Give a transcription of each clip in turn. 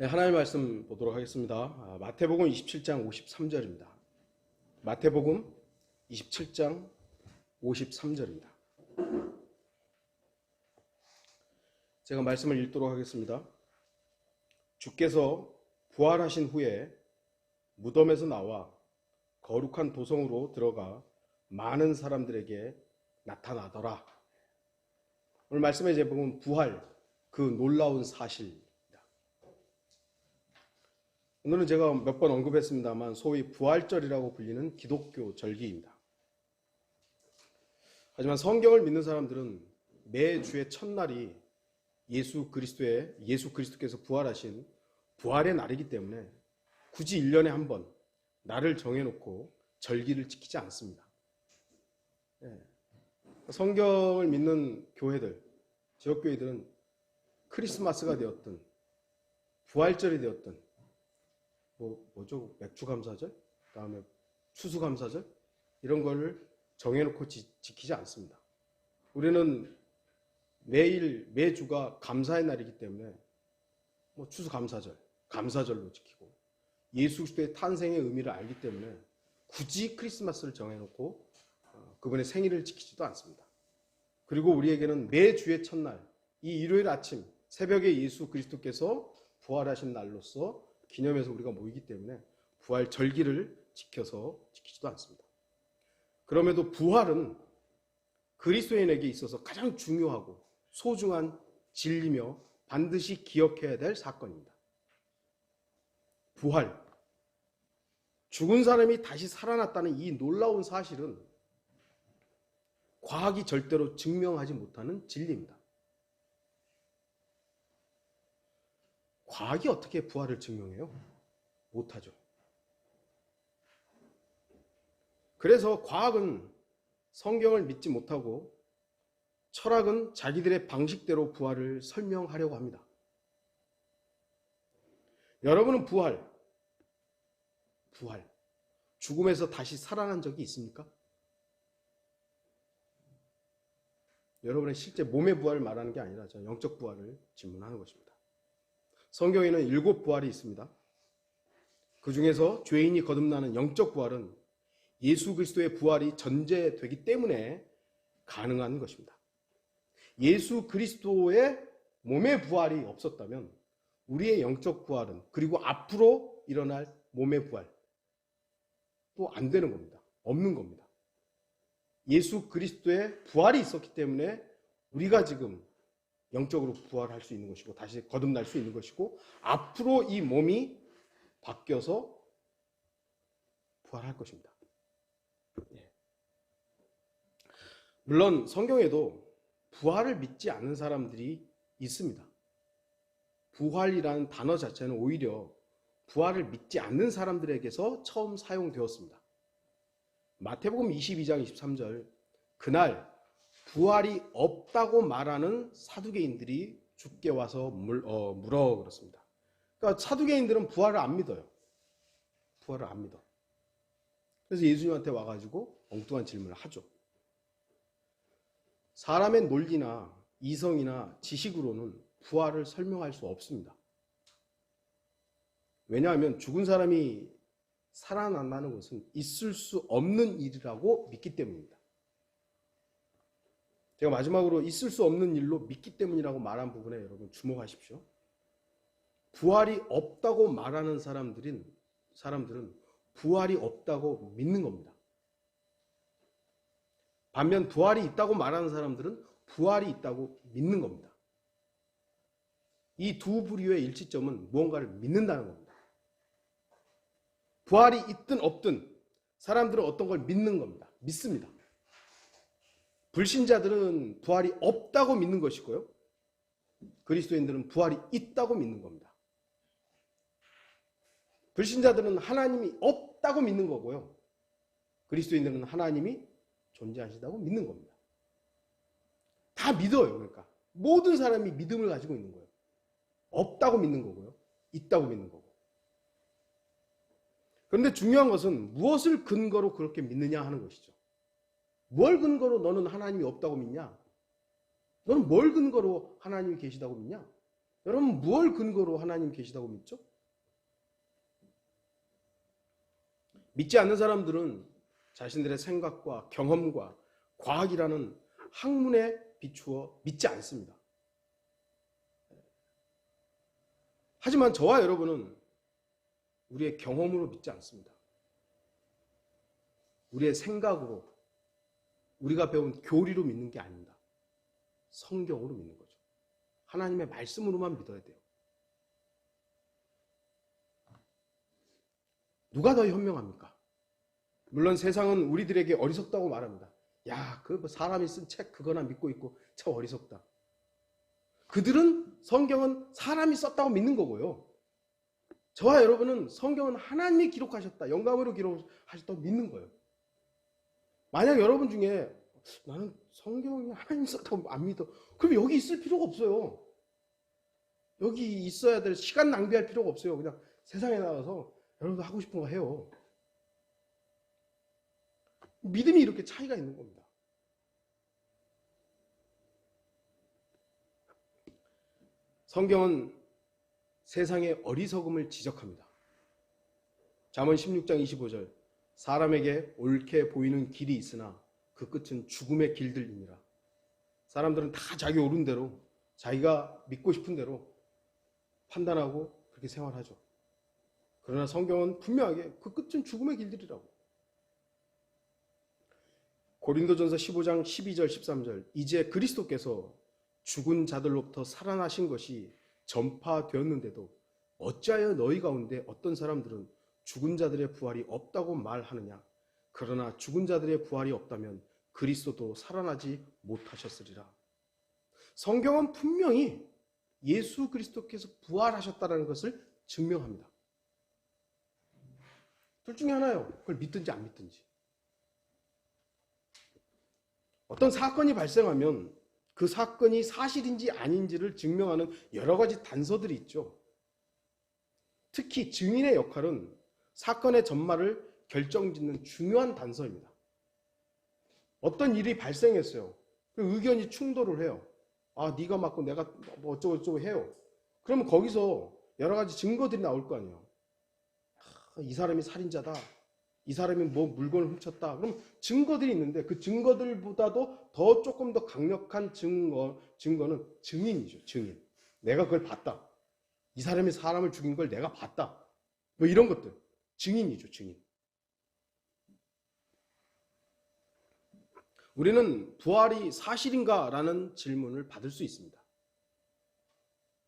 네, 하나님의 말씀 보도록 하겠습니다. 마태복음 27장 53절입니다. 마태복음 27장 53절입니다. 제가 말씀을 읽도록 하겠습니다. 주께서 부활하신 후에 무덤에서 나와 거룩한 도성으로 들어가 많은 사람들에게 나타나더라. 오늘 말씀의 제목은 부활, 그 놀라운 사실. 오늘은 제가 몇 번 언급했습니다만 소위 부활절이라고 불리는 기독교 절기입니다. 하지만 성경을 믿는 사람들은 매주의 첫날이 예수 그리스도께서 부활하신 부활의 날이기 때문에 굳이 1년에 한 번 날을 정해놓고 절기를 지키지 않습니다. 성경을 믿는 교회들, 지역교회들은 크리스마스가 되었든 부활절이 되었든 뭐죠? 맥주감사절? 그다음에 추수감사절? 이런 거를 정해놓고 지키지 않습니다. 우리는 매주가 감사의 날이기 때문에 추수감사절, 감사절로 지키고 예수 그리스도의 탄생의 의미를 알기 때문에 굳이 크리스마스를 정해놓고 그분의 생일을 지키지도 않습니다. 그리고 우리에게는 매주의 첫날, 이 일요일 아침 새벽에 예수 그리스도께서 부활하신 날로서 기념해서 우리가 모이기 때문에 부활 절기를 지키지도 않습니다. 그럼에도 부활은 그리스도인에게 있어서 가장 중요하고 소중한 진리며 반드시 기억해야 될 사건입니다. 부활, 죽은 사람이 다시 살아났다는 이 놀라운 사실은 과학이 절대로 증명하지 못하는 진리입니다. 과학이 어떻게 부활을 증명해요? 못하죠. 그래서 과학은 성경을 믿지 못하고 철학은 자기들의 방식대로 부활을 설명하려고 합니다. 여러분은 부활, 죽음에서 다시 살아난 적이 있습니까? 여러분의 실제 몸의 부활을 말하는 게 아니라 영적 부활을 질문하는 것입니다. 성경에는 7 부활이 있습니다. 그 중에서 죄인이 거듭나는 영적 부활은 예수 그리스도의 부활이 전제되기 때문에 가능한 것입니다. 예수 그리스도의 몸의 부활이 없었다면 우리의 영적 부활은, 그리고 앞으로 일어날 몸의 부활 또 안 되는 겁니다. 없는 겁니다. 예수 그리스도의 부활이 있었기 때문에 우리가 지금 영적으로 부활할 수 있는 것이고 다시 거듭날 수 있는 것이고 앞으로 이 몸이 바뀌어서 부활할 것입니다. 물론 성경에도 부활을 믿지 않는 사람들이 있습니다. 부활이라는 단어 자체는 오히려 부활을 믿지 않는 사람들에게서 처음 사용되었습니다. 마태복음 22장 23절, 그날 부활이 없다고 말하는 사두개인들이 주께 와서 물어 그렇습니다. 그러니까 사두개인들은 부활을 안 믿어요. 부활을 안 믿어. 그래서 예수님한테 와가지고 엉뚱한 질문을 하죠. 사람의 논리나 이성이나 지식으로는 부활을 설명할 수 없습니다. 왜냐하면 죽은 사람이 살아난다는 것은 있을 수 없는 일이라고 믿기 때문입니다. 제가 마지막으로 있을 수 없는 일로 믿기 때문이라고 말한 부분에 여러분 주목하십시오. 부활이 없다고 말하는 사람들은 부활이 없다고 믿는 겁니다. 반면 부활이 있다고 말하는 사람들은 부활이 있다고 믿는 겁니다. 이 두 부류의 일치점은 무언가를 믿는다는 겁니다. 부활이 있든 없든 사람들은 어떤 걸 믿는 겁니다. 믿습니다. 불신자들은 부활이 없다고 믿는 것이고요. 그리스도인들은 부활이 있다고 믿는 겁니다. 불신자들은 하나님이 없다고 믿는 거고요. 그리스도인들은 하나님이 존재하시다고 믿는 겁니다. 다 믿어요. 그러니까 모든 사람이 믿음을 가지고 있는 거예요. 없다고 믿는 거고요. 있다고 믿는 거고. 그런데 중요한 것은 무엇을 근거로 그렇게 믿느냐 하는 것이죠. 뭘 근거로 너는 하나님이 없다고 믿냐? 너는 뭘 근거로 하나님이 계시다고 믿냐? 여러분 무엇 근거로 하나님 계시다고 믿죠? 믿지 않는 사람들은 자신들의 생각과 경험과 과학이라는 학문에 비추어 믿지 않습니다. 하지만 저와 여러분은 우리의 경험으로 믿지 않습니다. 우리의 생각으로, 우리가 배운 교리로 믿는 게 아닙니다. 성경으로 믿는 거죠. 하나님의 말씀으로만 믿어야 돼요. 누가 더 현명합니까? 물론 세상은 우리들에게 어리석다고 말합니다. 야, 그 사람이 쓴 책 그거나 믿고 있고 참 어리석다. 그들은 성경은 사람이 썼다고 믿는 거고요. 저와 여러분은 성경은 하나님이 기록하셨다, 영감으로 기록하셨다고 믿는 거예요. 만약 여러분 중에 나는 성경이 하나님 썼다고 안 믿어, 그럼 여기 있을 필요가 없어요. 여기 있어야 될 시간 낭비할 필요가 없어요. 그냥 세상에 나가서 여러분도 하고 싶은 거 해요. 믿음이 이렇게 차이가 있는 겁니다. 성경은 세상의 어리석음을 지적합니다. 잠언 16장 25절, 사람에게 옳게 보이는 길이 있으나 그 끝은 죽음의 길들이니라. 사람들은 다 자기 옳은 대로, 자기가 믿고 싶은 대로 판단하고 그렇게 생활하죠. 그러나 성경은 분명하게 그 끝은 죽음의 길들이라고. 고린도전서 15장 12절 13절, 이제 그리스도께서 죽은 자들로부터 살아나신 것이 전파되었는데도 어찌하여 너희 가운데 어떤 사람들은 죽은 자들의 부활이 없다고 말하느냐. 그러나 죽은 자들의 부활이 없다면 그리스도도 살아나지 못하셨으리라. 성경은 분명히 예수 그리스도께서 부활하셨다는 것을 증명합니다. 둘 중에 하나예요. 그걸 믿든지 안 믿든지. 어떤 사건이 발생하면 그 사건이 사실인지 아닌지를 증명하는 여러 가지 단서들이 있죠. 특히 증인의 역할은 사건의 전말을 결정짓는 중요한 단서입니다. 어떤 일이 발생했어요. 그 의견이 충돌을 해요. 아, 네가 맞고 내가 뭐 어쩌고 해요. 그러면 거기서 여러 가지 증거들이 나올 거 아니에요. 아, 이 사람이 살인자다. 이 사람이 뭐 물건을 훔쳤다. 그럼 증거들이 있는데 그 증거들보다도 더 조금 더 강력한 증거는 증인이죠. 증인. 내가 그걸 봤다. 이 사람이 사람을 죽인 걸 내가 봤다. 뭐 이런 것들. 증인이죠. 증인. 우리는 부활이 사실인가? 라는 질문을 받을 수 있습니다.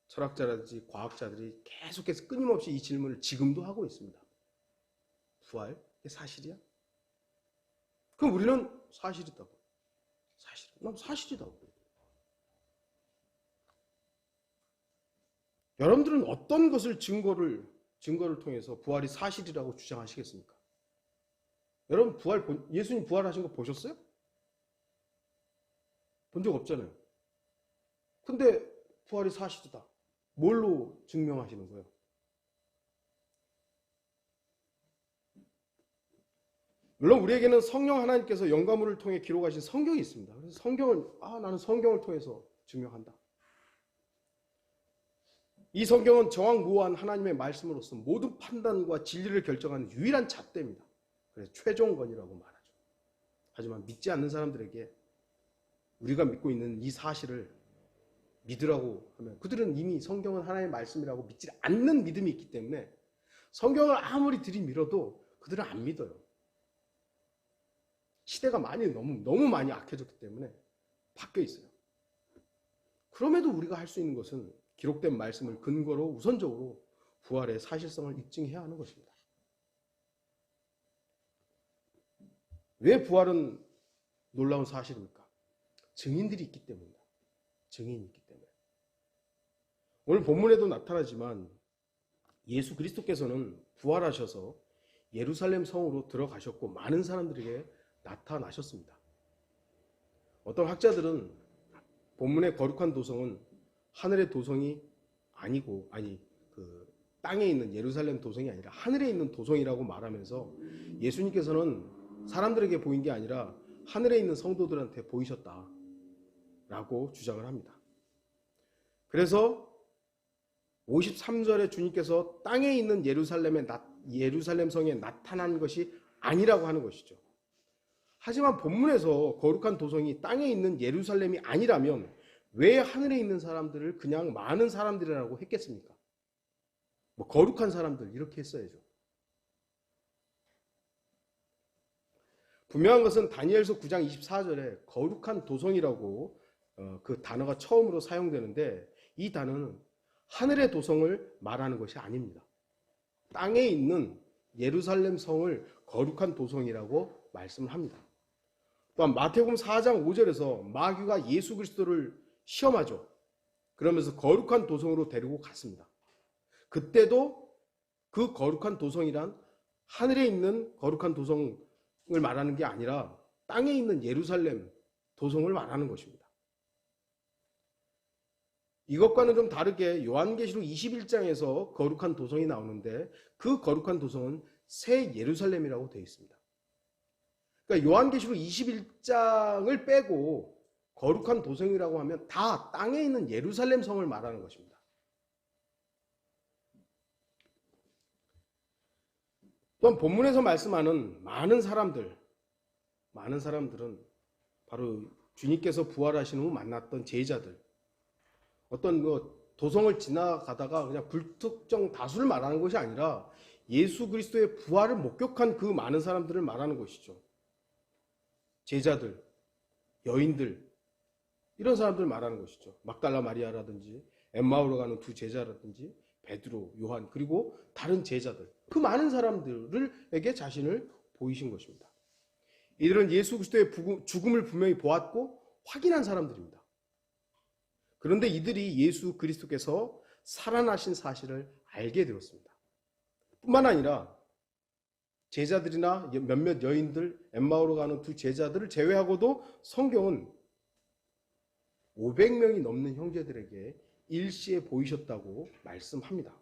철학자라든지 과학자들이 계속해서 끊임없이 이 질문을 지금도 하고 있습니다. 부활? 이게 사실이야? 그럼 우리는 사실이다고. 난 사실이다고. 여러분들은 어떤 것을 증거를 통해서 부활이 사실이라고 주장하시겠습니까? 여러분 예수님 부활하신 거 보셨어요? 본 적 없잖아요. 근데 부활이 사실이다. 뭘로 증명하시는 거예요? 물론 우리에게는 성령 하나님께서 영감을 통해 기록하신 성경이 있습니다. 그래서 나는 성경을 통해서 증명한다. 이 성경은 정확무한 하나님의 말씀으로서 모든 판단과 진리를 결정하는 유일한 잣대입니다. 그래서 최종권이라고 말하죠. 하지만 믿지 않는 사람들에게 우리가 믿고 있는 이 사실을 믿으라고 하면 그들은 이미 성경은 하나님의 말씀이라고 믿지 않는 믿음이 있기 때문에 성경을 아무리 들이밀어도 그들은 안 믿어요. 시대가 너무 많이 악해졌기 때문에 바뀌어 있어요. 그럼에도 우리가 할 수 있는 것은 기록된 말씀을 근거로 우선적으로 부활의 사실성을 입증해야 하는 것입니다. 왜 부활은 놀라운 사실입니까? 증인들이 있기 때문입니다. 증인이 있기 때문에. 오늘 본문에도 나타나지만 예수 그리스도께서는 부활하셔서 예루살렘 성으로 들어가셨고 많은 사람들에게 나타나셨습니다. 어떤 학자들은 본문의 거룩한 도성은 하늘의 도성이 그 땅에 있는 예루살렘 도성이 아니라 하늘에 있는 도성이라고 말하면서 예수님께서는 사람들에게 보인 게 아니라 하늘에 있는 성도들한테 보이셨다라고 주장을 합니다. 그래서 53절에 주님께서 땅에 있는 예루살렘 성에 나타난 것이 아니라고 하는 것이죠. 하지만 본문에서 거룩한 도성이 땅에 있는 예루살렘이 아니라면 왜 하늘에 있는 사람들을 그냥 많은 사람들이라고 했겠습니까? 뭐 거룩한 사람들 이렇게 했어야죠. 분명한 것은 다니엘서 9장 24절에 거룩한 도성이라고 그 단어가 처음으로 사용되는데 이 단어는 하늘의 도성을 말하는 것이 아닙니다. 땅에 있는 예루살렘 성을 거룩한 도성이라고 말씀을 합니다. 또한 마태복음 4장 5절에서 마귀가 예수 그리스도를 시험하죠. 그러면서 거룩한 도성으로 데리고 갔습니다. 그때도 그 거룩한 도성이란 하늘에 있는 거룩한 도성을 말하는 게 아니라 땅에 있는 예루살렘 도성을 말하는 것입니다. 이것과는 좀 다르게 요한계시록 21장에서 거룩한 도성이 나오는데 그 거룩한 도성은 새 예루살렘이라고 되어 있습니다. 그러니까 요한계시록 21장을 빼고 거룩한 도성이라고 하면 다 땅에 있는 예루살렘 성을 말하는 것입니다. 또한 본문에서 말씀하는 많은 사람들은 바로 주님께서 부활하신 후 만났던 제자들, 어떤 도성을 지나가다가 그냥 불특정 다수를 말하는 것이 아니라 예수 그리스도의 부활을 목격한 그 많은 사람들을 말하는 것이죠. 제자들, 여인들, 이런 사람들을 말하는 것이죠. 막달라 마리아라든지 엠마오로 가는 두 제자라든지 베드로, 요한, 그리고 다른 제자들, 그 많은 사람들에게 자신을 보이신 것입니다. 이들은 예수 그리스도의 죽음을 분명히 보았고 확인한 사람들입니다. 그런데 이들이 예수 그리스도께서 살아나신 사실을 알게 되었습니다. 뿐만 아니라 제자들이나 몇몇 여인들, 엠마오로 가는 두 제자들을 제외하고도 성경은 500명이 넘는 형제들에게 일시에 보이셨다고 말씀합니다.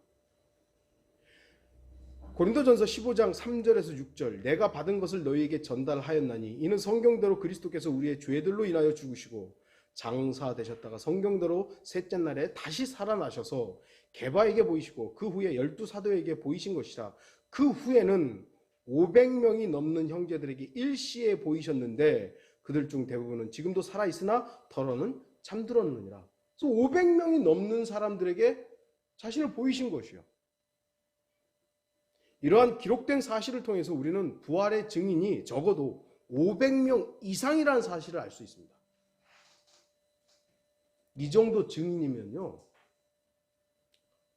고린도전서 15장 3절에서 6절, 내가 받은 것을 너희에게 전달하였나니 이는 성경대로 그리스도께서 우리의 죄들로 인하여 죽으시고 장사되셨다가 성경대로 셋째 날에 다시 살아나셔서 게바에게 보이시고 그 후에 12사도에게 보이신 것이라. 그 후에는 500명이 넘는 형제들에게 일시에 보이셨는데 그들 중 대부분은 지금도 살아있으나 더러는 잠들었느니라. 그래서 500명이 넘는 사람들에게 자신을 보이신 것이요. 이러한 기록된 사실을 통해서 우리는 부활의 증인이 적어도 500명 이상이라는 사실을 알 수 있습니다. 이 정도 증인이면요,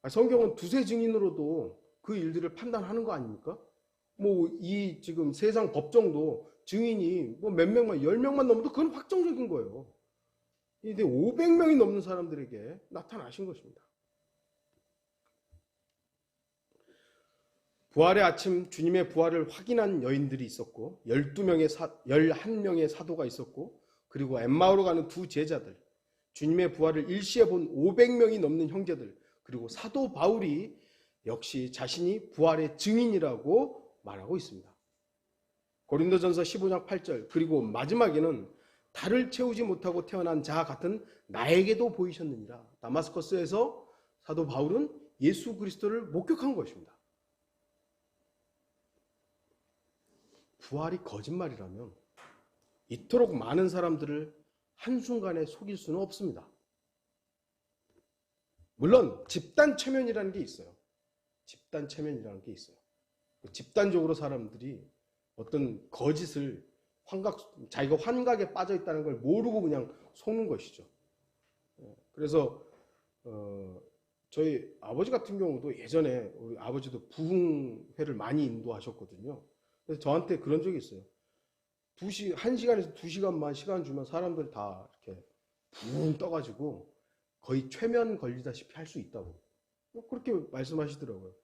성경은 두세 증인으로도 그 일들을 판단하는 거 아닙니까? 이 지금 세상 법정도 증인이 몇 명만, 10명만 넘어도 그건 확정적인 거예요. 근데 500명이 넘는 사람들에게 나타나신 것입니다. 부활의 아침, 주님의 부활을 확인한 여인들이 있었고 11명의 사도가 있었고 그리고 엠마오로 가는 두 제자들, 주님의 부활을 일시에 본 500명이 넘는 형제들, 그리고 사도 바울이 역시 자신이 부활의 증인이라고 말하고 있습니다. 고린도전서 15장 8절, 그리고 마지막에는 달을 채우지 못하고 태어난 자 같은 나에게도 보이셨느니라. 다마스커스에서 사도 바울은 예수 그리스도를 목격한 것입니다. 부활이 거짓말이라면 이토록 많은 사람들을 한순간에 속일 수는 없습니다. 물론 집단 체면이라는 게 있어요. 집단 체면이라는 게 있어요. 집단적으로 사람들이 어떤 거짓을 자기가 환각에 빠져 있다는 걸 모르고 그냥 속는 것이죠. 그래서 저희 아버지 같은 경우도 예전에 우리 아버지도 부흥회를 많이 인도하셨거든요. 그래서 저한테 그런 적이 있어요. 1시간에서 2시간만 시간 주면 사람들 다 이렇게 붕 떠가지고 거의 최면 걸리다시피 할 수 있다고. 그렇게 말씀하시더라고요.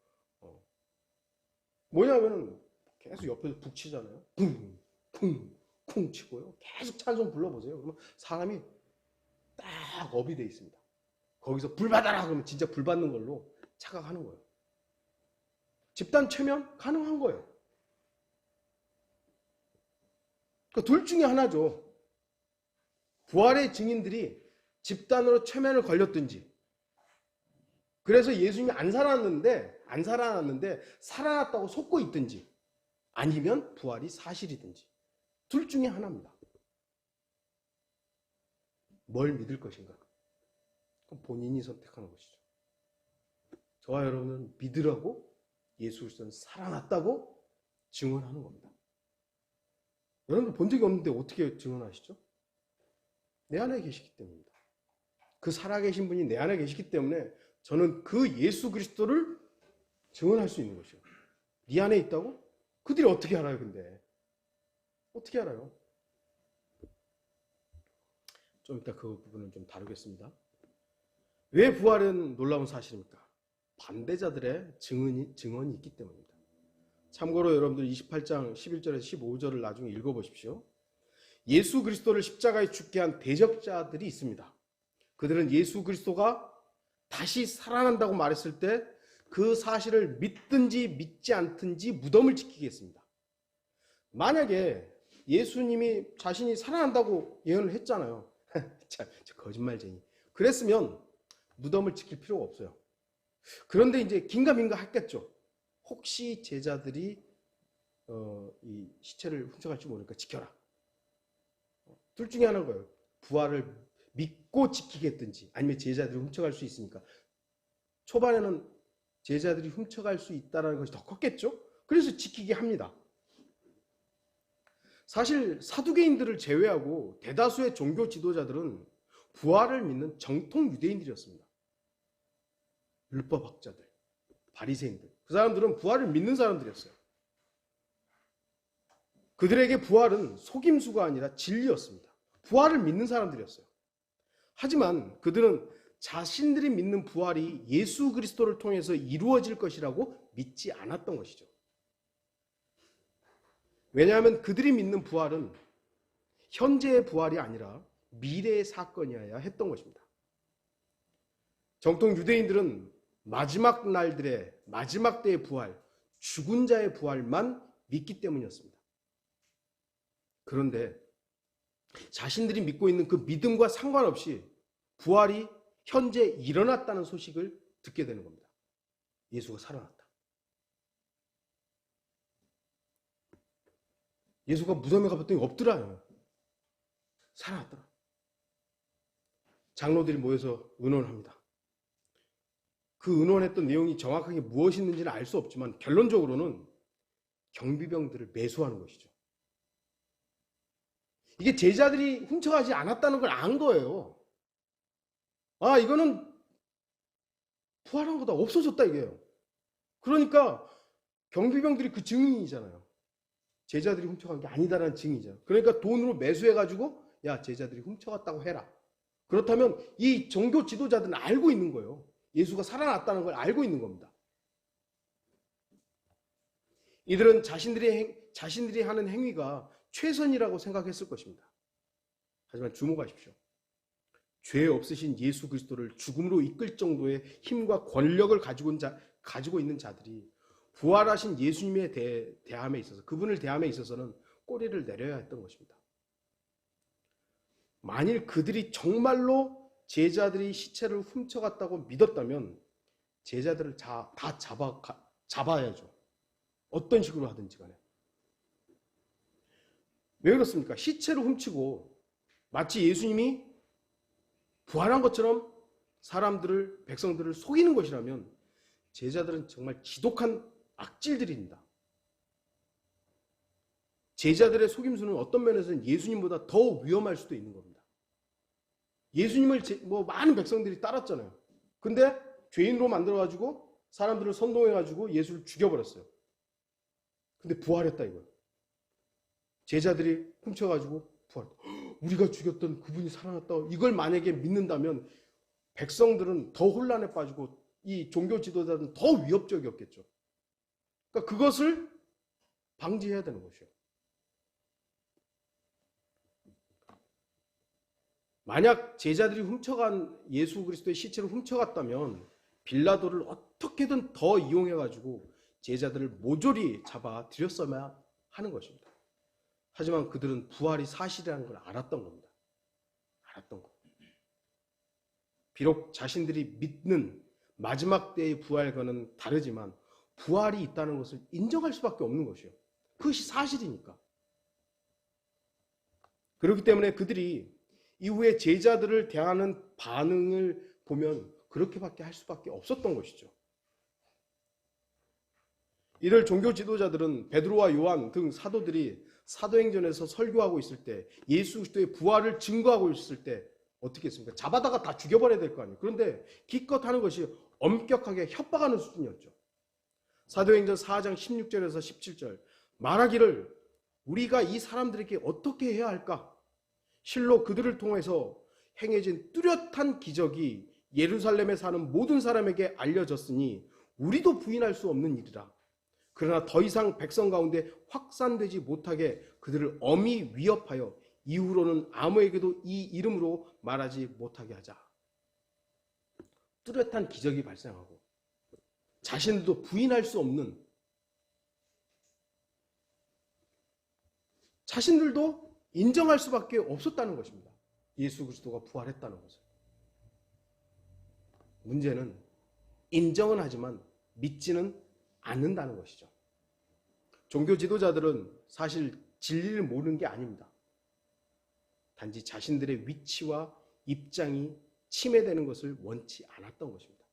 뭐냐면은 계속 옆에서 북치잖아요. 쿵, 쿵, 쿵 치고요. 계속 찬송 불러보세요. 그러면 사람이 딱 업이 돼 있습니다. 거기서 불 받아라 그러면 진짜 불 받는 걸로 착각하는 거예요. 집단 최면 가능한 거예요. 둘 중에 하나죠. 부활의 증인들이 집단으로 최면을 걸렸든지 그래서 예수님이 안 살아났는데 살아났다고 속고 있든지 아니면 부활이 사실이든지 둘 중에 하나입니다. 뭘 믿을 것인가? 그럼 본인이 선택하는 것이죠. 저와 여러분은 믿으라고 예수 그리스도는 살아났다고 증언하는 겁니다. 여러분들 본 적이 없는데 어떻게 증언하시죠? 내 안에 계시기 때문입니다. 그 살아계신 분이 내 안에 계시기 때문에 저는 그 예수 그리스도를 증언할 수 있는 것이요. 네 안에 있다고? 그들이 어떻게 알아요, 근데? 어떻게 알아요? 좀 이따 그 부분을 좀 다루겠습니다. 왜 부활은 놀라운 사실입니까? 반대자들의 증언이 있기 때문입니다. 참고로 여러분들 28장 11절에서 15절을 나중에 읽어보십시오. 예수 그리스도를 십자가에 죽게 한 대적자들이 있습니다. 그들은 예수 그리스도가 다시 살아난다고 말했을 때 그 사실을 믿든지 믿지 않든지 무덤을 지키겠습니다. 만약에 예수님이 자신이 살아난다고 예언을 했잖아요. 참, 거짓말쟁이. 그랬으면 무덤을 지킬 필요가 없어요. 그런데 이제 긴가민가 했겠죠. 혹시 제자들이 이 시체를 훔쳐갈지 모르니까 지켜라. 둘 중에 하나인 거예요. 부활을 믿고 지키겠든지 아니면 제자들이 훔쳐갈 수 있으니까. 초반에는 제자들이 훔쳐갈 수 있다는 것이 더 컸겠죠. 그래서 지키게 합니다. 사실 사두개인들을 제외하고 대다수의 종교 지도자들은 부활을 믿는 정통 유대인들이었습니다. 율법학자들, 바리새인들. 그 사람들은 부활을 믿는 사람들이었어요. 그들에게 부활은 속임수가 아니라 진리였습니다. 부활을 믿는 사람들이었어요. 하지만 그들은 자신들이 믿는 부활이 예수 그리스도를 통해서 이루어질 것이라고 믿지 않았던 것이죠. 왜냐하면 그들이 믿는 부활은 현재의 부활이 아니라 미래의 사건이어야 했던 것입니다. 정통 유대인들은 마지막 날들의 마지막 때의 부활, 죽은 자의 부활만 믿기 때문이었습니다. 그런데 자신들이 믿고 있는 그 믿음과 상관없이 부활이 현재 일어났다는 소식을 듣게 되는 겁니다. 예수가 살아났다. 예수가 무덤에 가봤더니 없더라요. 살아났더라. 장로들이 모여서 의논합니다. 그 의논했던 내용이 정확하게 무엇이있는지는 알 수 없지만 결론적으로는 경비병들을 매수하는 것이죠. 이게 제자들이 훔쳐가지 않았다는 걸 안 거예요. 아, 이거는 부활한 거다. 없어졌다 이게요. 그러니까 경비병들이 그 증인이잖아요. 제자들이 훔쳐간 게 아니다라는 증인이잖아요. 그러니까 돈으로 매수해가지고 야, 제자들이 훔쳐갔다고 해라. 그렇다면 이 종교 지도자들은 알고 있는 거예요. 예수가 살아났다는 걸 알고 있는 겁니다. 이들은 자신들이 하는 행위가 최선이라고 생각했을 것입니다. 하지만 주목하십시오. 죄 없으신 예수 그리스도를 죽음으로 이끌 정도의 힘과 권력을 가지고 있는 자들이 부활하신 예수님의 대함에 있어서, 그분을 대함에 있어서는 꼬리를 내려야 했던 것입니다. 만일 그들이 정말로 제자들이 시체를 훔쳐갔다고 믿었다면 제자들을 다 잡아야죠. 어떤 식으로 하든지 간에. 왜 그렇습니까? 시체를 훔치고 마치 예수님이 부활한 것처럼 백성들을 속이는 것이라면 제자들은 정말 지독한 악질들입니다. 제자들의 속임수는 어떤 면에서는 예수님보다 더 위험할 수도 있는 겁니다. 예수님을 많은 백성들이 따랐잖아요. 근데 죄인으로 만들어가지고 사람들을 선동해가지고 예수를 죽여버렸어요. 근데 부활했다 이거예요. 제자들이 훔쳐가지고 우리가 죽였던 그분이 살아났다. 이걸 만약에 믿는다면 백성들은 더 혼란에 빠지고 이 종교 지도자들은 더 위협적이었겠죠. 그러니까 그것을 방지해야 되는 것이에요. 만약 제자들이 훔쳐간 예수 그리스도의 시체를 훔쳐갔다면 빌라도를 어떻게든 더 이용해가지고 제자들을 모조리 잡아 들였어야 하는 것입니다. 하지만 그들은 부활이 사실이라는 걸 알았던 겁니다. 알았던 거. 비록 자신들이 믿는 마지막 때의 부활과는 다르지만 부활이 있다는 것을 인정할 수밖에 없는 것이요. 그것이 사실이니까. 그렇기 때문에 그들이 이후에 제자들을 대하는 반응을 보면 그렇게밖에 할 수밖에 없었던 것이죠. 이를 종교 지도자들은 베드로와 요한 등 사도들이 사도행전에서 설교하고 있을 때, 예수 그리스도의 부활을 증거하고 있을 때 어떻게 했습니까? 잡아다가 다 죽여버려야 될 거 아니에요. 그런데 기껏 하는 것이 엄격하게 협박하는 수준이었죠. 사도행전 4장 16절에서 17절 말하기를 우리가 이 사람들에게 어떻게 해야 할까? 실로 그들을 통해서 행해진 뚜렷한 기적이 예루살렘에 사는 모든 사람에게 알려졌으니 우리도 부인할 수 없는 일이라. 그러나 더 이상 백성 가운데 확산되지 못하게 그들을 엄히 위협하여 이후로는 아무에게도 이 이름으로 말하지 못하게 하자. 뚜렷한 기적이 발생하고 자신들도 부인할 수 없는, 자신들도 인정할 수밖에 없었다는 것입니다. 예수 그리스도가 부활했다는 것을. 문제는 인정은 하지만 믿지는 않는다는 것이죠. 종교 지도자들은 사실 진리를 모르는 게 아닙니다. 단지 자신들의 위치와 입장이 침해되는 것을 원치 않았던 것입니다.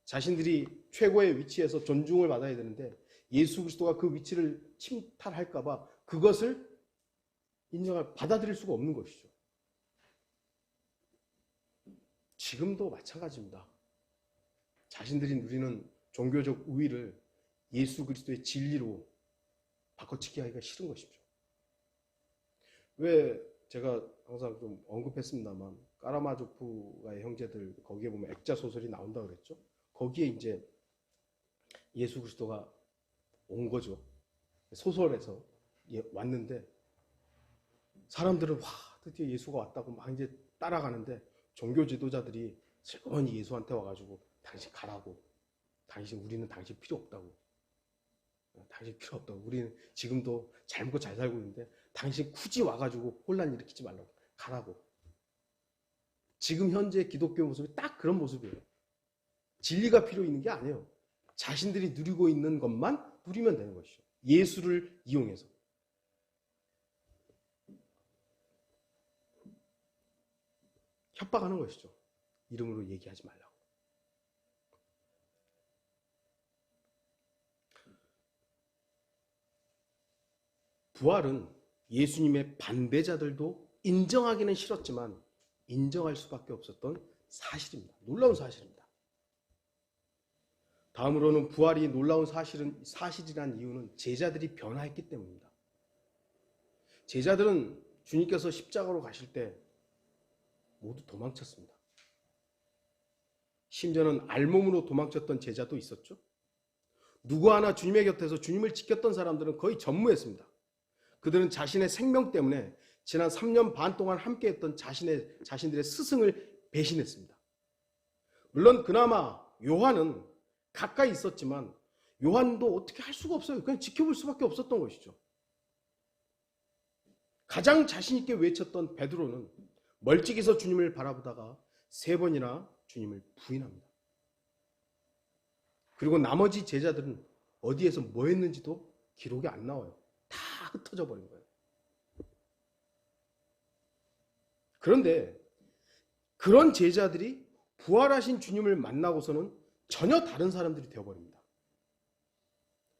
자신들이 최고의 위치에서 존중을 받아야 되는데 예수 그리스도가 그 위치를 침탈할까 봐 그것을 받아들일 수가 없는 것이죠. 지금도 마찬가지입니다. 자신들이 누리는 종교적 우위를 예수 그리스도의 진리로 바꿔치기 하기가 싫은 것이죠. 왜 제가 항상 좀 언급했습니다만 까라마조프가의 형제들 거기에 보면 액자 소설이 나온다고 그랬죠. 거기에 이제 예수 그리스도가 온 거죠. 소설에서 왔는데 사람들은 와 드디어 예수가 왔다고 막 이제 따라가는데 종교 지도자들이 슬그머니 예수한테 와가지고 당신 가라고, 우리는 당신 필요 없다고, 당신 필요 없다고, 우리는 지금도 잘 먹고 잘 살고 있는데 당신 굳이 와가지고 혼란 일으키지 말라고, 가라고. 지금 현재 기독교 모습이 딱 그런 모습이에요. 진리가 필요 있는 게 아니에요. 자신들이 누리고 있는 것만 누리면 되는 것이죠. 예수를 이용해서. 협박하는 것이죠. 이름으로 얘기하지 말라고. 부활은 예수님의 반대자들도 인정하기는 싫었지만 인정할 수밖에 없었던 사실입니다. 놀라운 사실입니다. 다음으로는 부활이 놀라운 사실이란 이유는 제자들이 변화했기 때문입니다. 제자들은 주님께서 십자가로 가실 때 모두 도망쳤습니다. 심지어는 알몸으로 도망쳤던 제자도 있었죠. 누구 하나 주님의 곁에서 주님을 지켰던 사람들은 거의 전무했습니다. 그들은 자신의 생명 때문에 지난 3년 반 동안 함께했던 자신들의 스승을 배신했습니다. 물론 그나마 요한은 가까이 있었지만 요한도 어떻게 할 수가 없어요. 그냥 지켜볼 수밖에 없었던 것이죠. 가장 자신 있게 외쳤던 베드로는 멀찍이서 주님을 바라보다가 3번이나 주님을 부인합니다. 그리고 나머지 제자들은 어디에서 뭐 했는지도 기록이 안 나와요. 다 흩어져 버린 거예요. 그런데 그런 제자들이 부활하신 주님을 만나고서는 전혀 다른 사람들이 되어버립니다.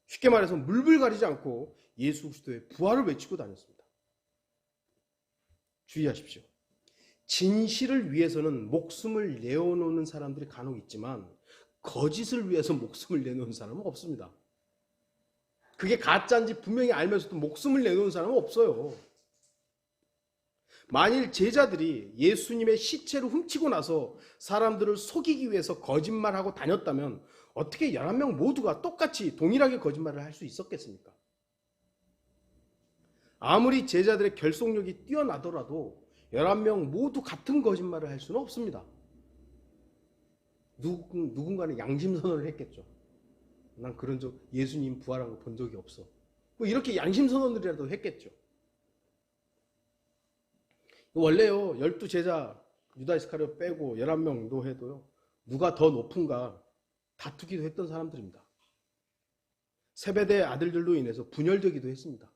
쉽게 말해서 물불 가리지 않고 예수 그리스도의 부활을 외치고 다녔습니다. 주의하십시오. 진실을 위해서는 목숨을 내어놓는 사람들이 간혹 있지만 거짓을 위해서 목숨을 내놓는 사람은 없습니다. 그게 가짜인지 분명히 알면서도 목숨을 내놓는 사람은 없어요. 만일 제자들이 예수님의 시체를 훔치고 나서 사람들을 속이기 위해서 거짓말하고 다녔다면 어떻게 11명 모두가 똑같이 동일하게 거짓말을 할 수 있었겠습니까? 아무리 제자들의 결속력이 뛰어나더라도 11명 모두 같은 거짓말을 할 수는 없습니다. 누군가는 양심선언을 했겠죠. 난 그런 예수님 부활한 거 본 적이 없어. 뭐 이렇게 양심선언들이라도 했겠죠. 원래요, 12제자 유다 이스카리오 빼고 11명도 해도요, 누가 더 높은가 다투기도 했던 사람들입니다. 세베대 아들들로 인해서 분열되기도 했습니다.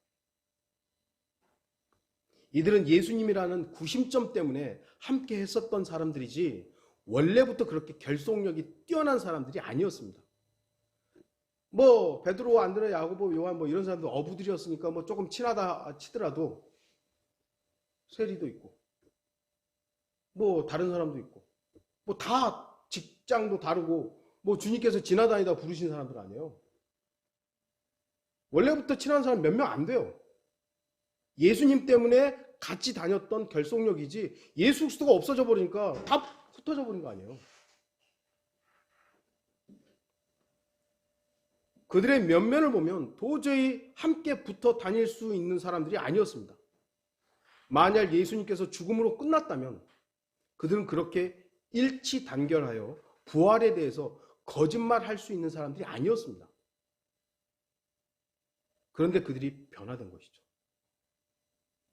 이들은 예수님이라는 구심점 때문에 함께 했었던 사람들이지 원래부터 그렇게 결속력이 뛰어난 사람들이 아니었습니다. 뭐 베드로, 안드레, 야고보, 요한 뭐 이런 사람들 어부들이었으니까 뭐 조금 친하다 치더라도 세리도 있고 뭐 다른 사람도 있고 뭐 다 직장도 다르고 뭐 주님께서 지나다니다 부르신 사람들 아니에요. 원래부터 친한 사람 몇 명 안 돼요. 예수님 때문에 같이 다녔던 결속력이지 예수 그리스도가 없어져 버리니까 다 흩어져 버린 거 아니에요. 그들의 면면을 보면 도저히 함께 붙어 다닐 수 있는 사람들이 아니었습니다. 만약 예수님께서 죽음으로 끝났다면 그들은 그렇게 일치단결하여 부활에 대해서 거짓말할 수 있는 사람들이 아니었습니다. 그런데 그들이 변화된 것이죠.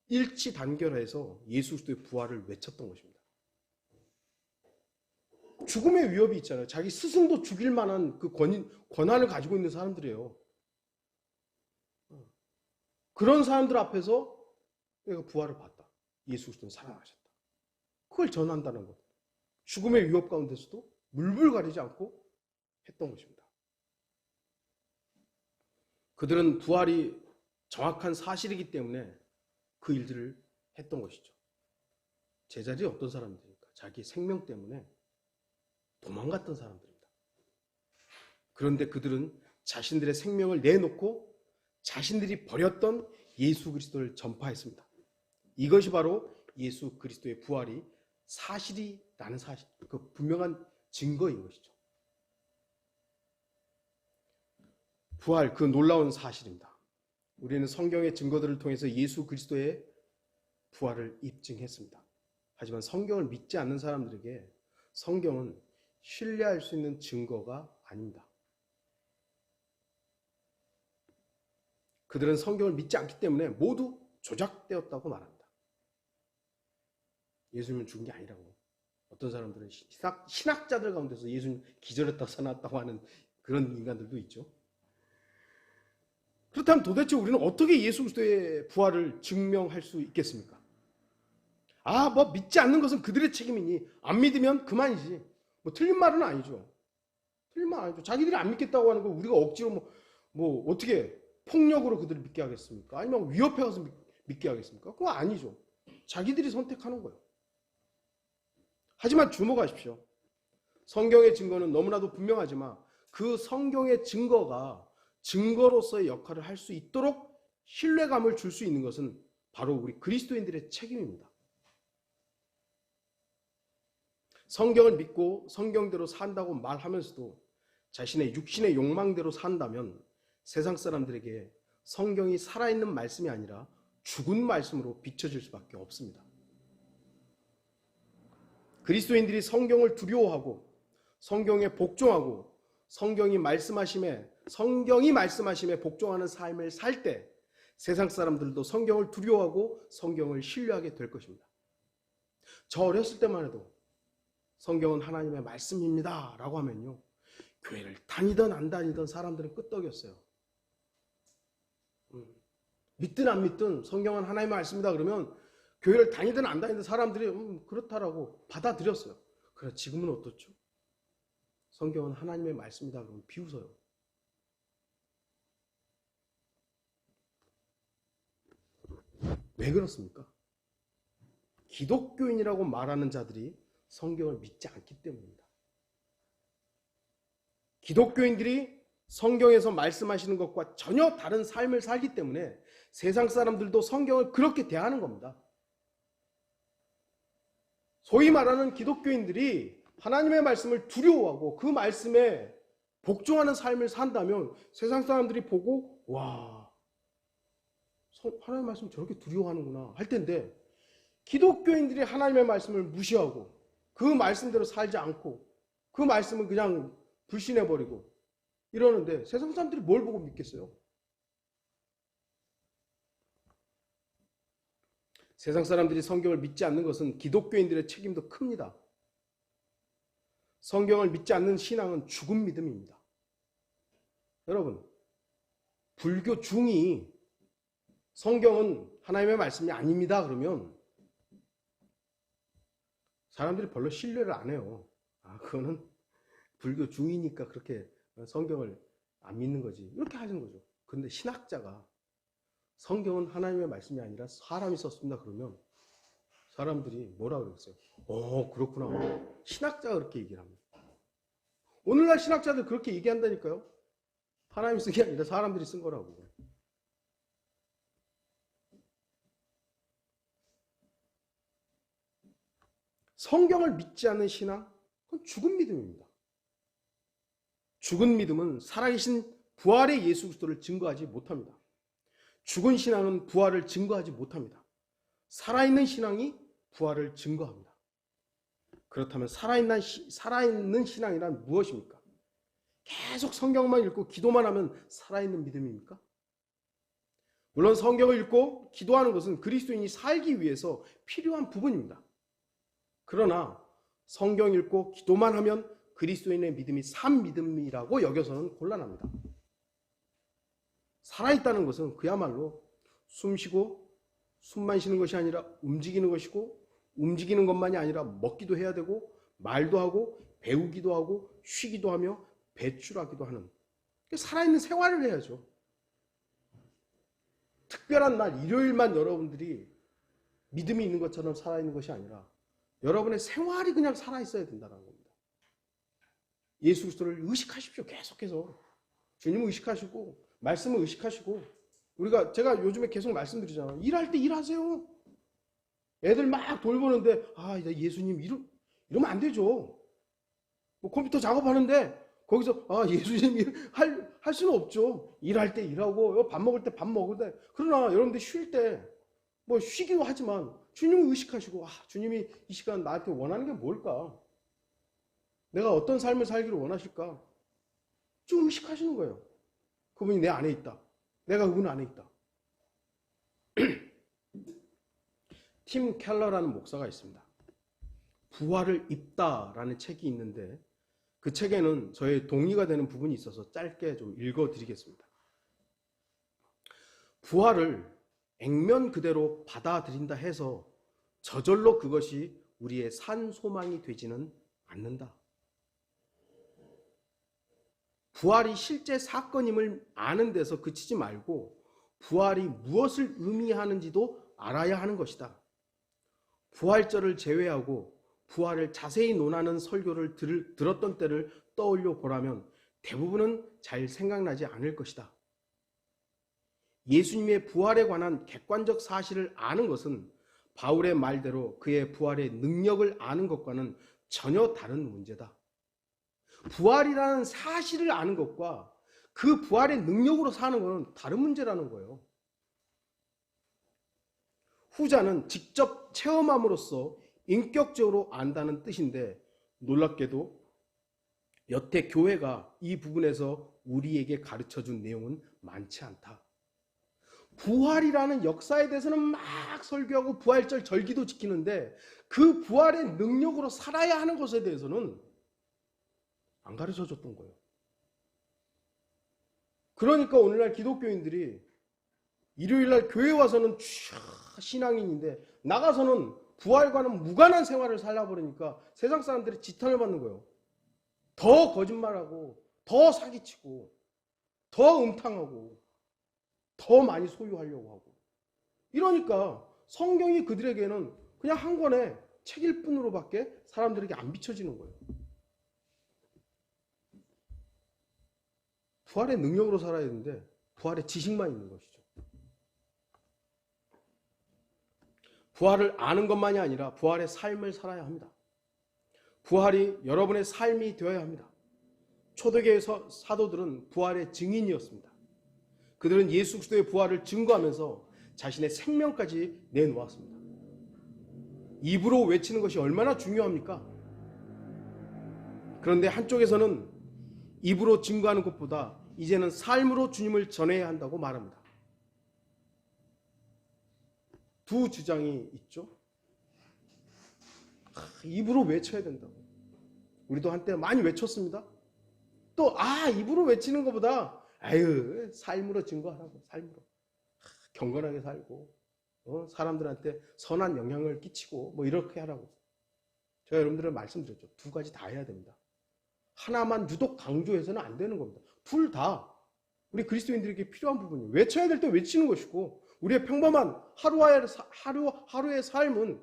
일치단결해서 예수 그리스도의 부활을 외쳤던 것입니다. 죽음의 위협이 있잖아요. 자기 스승도 죽일 만한 그 권한을 가지고 있는 사람들이에요. 그런 사람들 앞에서 내가 부활을 봤다. 예수 그리스도는 살아나셨다. 그걸 전한다는 것. 죽음의 위협 가운데서도 물불 가리지 않고 했던 것입니다. 그들은 부활이 정확한 사실이기 때문에 그 일들을 했던 것이죠. 제자들이 어떤 사람들입니까? 자기 생명 때문에 도망갔던 사람들입니다. 그런데 그들은 자신들의 생명을 내놓고 자신들이 버렸던 예수 그리스도를 전파했습니다. 이것이 바로 예수 그리스도의 부활이 사실이라는 사실, 그 분명한 증거인 것이죠. 부활, 그 놀라운 사실입니다. 우리는 성경의 증거들을 통해서 예수 그리스도의 부활을 입증했습니다. 하지만 성경을 믿지 않는 사람들에게 성경은 신뢰할 수 있는 증거가 아닙니다. 그들은 성경을 믿지 않기 때문에 모두 조작되었다고 말합니다. 예수님은 죽은 게 아니라고. 어떤 사람들은 신학자들 가운데서 예수님 기절했다고 살아났다고 하는 그런 인간들도 있죠. 그렇다면 도대체 우리는 어떻게 예수 그리스도의 부활을 증명할 수 있겠습니까? 뭐 믿지 않는 것은 그들의 책임이니 안 믿으면 그만이지. 뭐 틀린 말은 아니죠. 틀린 말 아니죠. 자기들이 안 믿겠다고 하는 걸 우리가 억지로 뭐 어떻게 폭력으로 그들을 믿게 하겠습니까? 아니면 위협해 가서 믿게 하겠습니까? 그거 아니죠. 자기들이 선택하는 거예요. 하지만 주목하십시오. 성경의 증거는 너무나도 분명하지만 그 성경의 증거가 증거로서의 역할을 할 수 있도록 신뢰감을 줄 수 있는 것은 바로 우리 그리스도인들의 책임입니다. 성경을 믿고 성경대로 산다고 말하면서도 자신의 육신의 욕망대로 산다면 세상 사람들에게 성경이 살아있는 말씀이 아니라 죽은 말씀으로 비춰질 수밖에 없습니다. 그리스도인들이 성경을 두려워하고 성경에 복종하고 성경이 말씀하심에 복종하는 삶을 살 때 세상 사람들도 성경을 두려워하고 성경을 신뢰하게 될 것입니다. 저 어렸을 때만 해도 성경은 하나님의 말씀입니다 라고 하면요, 교회를 다니든 안 다니든 사람들은 끄떡이었어요. 믿든 안 믿든 성경은 하나님의 말씀이다 그러면 교회를 다니든 안 다니든 사람들이 그렇다라고 받아들였어요. 그래, 지금은 어떻죠? 성경은 하나님의 말씀이다 그러면 비웃어요. 왜 그렇습니까? 기독교인이라고 말하는 자들이 성경을 믿지 않기 때문입니다. 기독교인들이 성경에서 말씀하시는 것과 전혀 다른 삶을 살기 때문에 세상 사람들도 성경을 그렇게 대하는 겁니다. 소위 말하는 기독교인들이 하나님의 말씀을 두려워하고 그 말씀에 복종하는 삶을 산다면 세상 사람들이 보고 와, 하나님의 말씀 저렇게 두려워하는구나 할 텐데, 기독교인들이 하나님의 말씀을 무시하고 그 말씀대로 살지 않고 그 말씀을 그냥 불신해버리고 이러는데 세상 사람들이 뭘 보고 믿겠어요? 세상 사람들이 성경을 믿지 않는 것은 기독교인들의 책임도 큽니다. 성경을 믿지 않는 신앙은 죽은 믿음입니다. 여러분, 불교 중이 성경은 하나님의 말씀이 아닙니다 그러면 사람들이 별로 신뢰를 안 해요. 그거는 불교 중이니까 그렇게 성경을 안 믿는 거지, 이렇게 하는 거죠. 그런데 신학자가 성경은 하나님의 말씀이 아니라 사람이 썼습니다 그러면 사람들이 뭐라 그러겠어요? 그렇구나. 신학자가 그렇게 얘기를 합니다. 오늘날 신학자들 그렇게 얘기한다니까요. 하나님이 쓴 게 아니라 사람들이 쓴 거라고. 성경을 믿지 않는 신앙, 그건 죽은 믿음입니다. 죽은 믿음은 살아계신 부활의 예수 그리스도를 증거하지 못합니다. 죽은 신앙은 부활을 증거하지 못합니다. 살아있는 신앙이 부활을 증거합니다. 그렇다면 살아있는 신앙이란 무엇입니까? 계속 성경만 읽고 기도만 하면 살아있는 믿음입니까? 물론 성경을 읽고 기도하는 것은 그리스도인이 살기 위해서 필요한 부분입니다. 그러나 성경 읽고 기도만 하면 그리스도인의 믿음이 산 믿음이라고 여겨서는 곤란합니다. 살아있다는 것은 그야말로 숨쉬고 숨만 쉬는 것이 아니라 움직이는 것이고, 움직이는 것만이 아니라 먹기도 해야 되고 말도 하고 배우기도 하고 쉬기도 하며 배출하기도 하는, 살아있는 생활을 해야죠. 특별한 날 일요일만 여러분들이 믿음이 있는 것처럼 살아있는 것이 아니라 여러분의 생활이 그냥 살아있어야 된다는 겁니다. 예수 그리스도를 의식하십시오. 계속해서 주님을 의식하시고 말씀을 의식하시고, 제가 요즘에 계속 말씀드리잖아요. 일할 때 일하세요. 애들 막 돌보는데 예수님 이러면 안 되죠. 뭐 컴퓨터 작업하는데 거기서 예수님 할 수는 없죠. 일할 때 일하고 밥 먹을 때 밥 먹을 때. 그러나 여러분들 쉴 때 뭐 쉬기도 하지만 주님을 의식하시고, 주님이 이 시간 나한테 원하는 게 뭘까? 내가 어떤 삶을 살기를 원하실까? 좀 의식하시는 거예요. 그분이 내 안에 있다. 내가 그분 안에 있다. 팀 켈러라는 목사가 있습니다. 부활을 입다라는 책이 있는데 그 책에는 저의 동의가 되는 부분이 있어서 짧게 좀 읽어드리겠습니다. 부활을 액면 그대로 받아들인다 해서 저절로 그것이 우리의 산 소망이 되지는 않는다. 부활이 실제 사건임을 아는 데서 그치지 말고 부활이 무엇을 의미하는지도 알아야 하는 것이다. 부활절을 제외하고 부활을 자세히 논하는 설교를 들었던 때를 떠올려 보라면 대부분은 잘 생각나지 않을 것이다. 예수님의 부활에 관한 객관적 사실을 아는 것은 바울의 말대로 그의 부활의 능력을 아는 것과는 전혀 다른 문제다. 부활이라는 사실을 아는 것과 그 부활의 능력으로 사는 것은 다른 문제라는 거예요. 후자는 직접 체험함으로써 인격적으로 안다는 뜻인데 놀랍게도 여태 교회가 이 부분에서 우리에게 가르쳐준 내용은 많지 않다. 부활이라는 역사에 대해서는 막 설교하고 부활절 절기도 지키는데 그 부활의 능력으로 살아야 하는 것에 대해서는 안 가르쳐줬던 거예요. 그러니까 오늘날 기독교인들이 일요일날 교회 와서는 신앙인인데 나가서는 부활과는 무관한 생활을 살아버리니까 세상 사람들이 지탄을 받는 거예요. 더 거짓말하고 더 사기치고 더 음탕하고 더 많이 소유하려고 하고, 이러니까 성경이 그들에게는 그냥 한 권의 책일 뿐으로밖에 사람들에게 안 비춰지는 거예요. 부활의 능력으로 살아야 되는데 부활의 지식만 있는 것이죠. 부활을 아는 것만이 아니라 부활의 삶을 살아야 합니다. 부활이 여러분의 삶이 되어야 합니다. 초대교회 사도들은 부활의 증인이었습니다. 그들은 예수 그리스도의 부활을 증거하면서 자신의 생명까지 내놓았습니다. 입으로 외치는 것이 얼마나 중요합니까? 그런데 한쪽에서는 입으로 증거하는 것보다 이제는 삶으로 주님을 전해야 한다고 말합니다. 두 주장이 있죠. 입으로 외쳐야 된다고. 우리도 한때 많이 외쳤습니다. 또 입으로 외치는 것보다 삶으로 증거하라고. 삶으로 경건하게 살고 사람들한테 선한 영향을 끼치고 뭐 이렇게 하라고. 제가 여러분들은 말씀드렸죠. 두 가지 다 해야 됩니다. 하나만 유독 강조해서는 안 되는 겁니다. 둘 다 우리 그리스도인들에게 필요한 부분이에요. 외쳐야 될 때 외치는 것이고, 우리의 평범한 하루의 삶은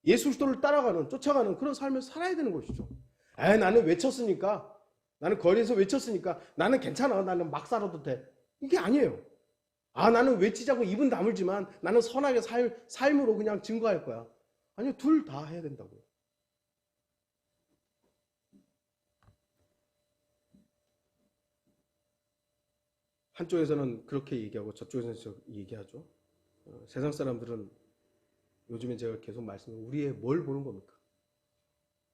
예수 그리스도를 따라가는, 쫓아가는 그런 삶을 살아야 되는 것이죠. 나는 외쳤으니까, 나는 거리에서 외쳤으니까 나는 괜찮아, 나는 막 살아도 돼, 이게 아니에요. 나는 외치자고 입은 다물지만 나는 선하게 삶으로 그냥 증거할 거야. 아니요, 둘 다 해야 된다고요. 한쪽에서는 그렇게 얘기하고 저쪽에서는 저렇게 얘기하죠. 세상 사람들은 요즘에 제가 계속 말씀드린, 우리의 뭘 보는 겁니까?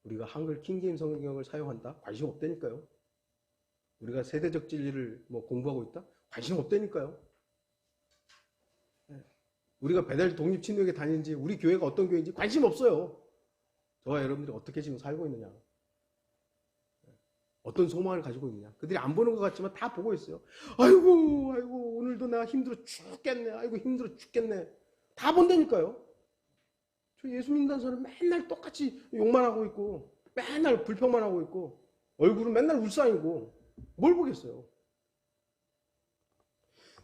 우리가 한글 킹제임 성경을 사용한다? 관심 없다니까요. 우리가 세대적 진리를 공부하고 있다? 관심 없다니까요. 우리가 배달 독립 친교회 다니는지, 우리 교회가 어떤 교회인지 관심 없어요. 저와 여러분들이 어떻게 지금 살고 있느냐, 어떤 소망을 가지고 있느냐, 그들이 안 보는 것 같지만 다 보고 있어요. 아이고 오늘도 나 힘들어 죽겠네, 아이고 힘들어 죽겠네, 다 본다니까요. 저 예수 믿는다는 사람 맨날 똑같이 욕만 하고 있고, 맨날 불평만 하고 있고, 얼굴은 맨날 울상이고, 뭘 보겠어요.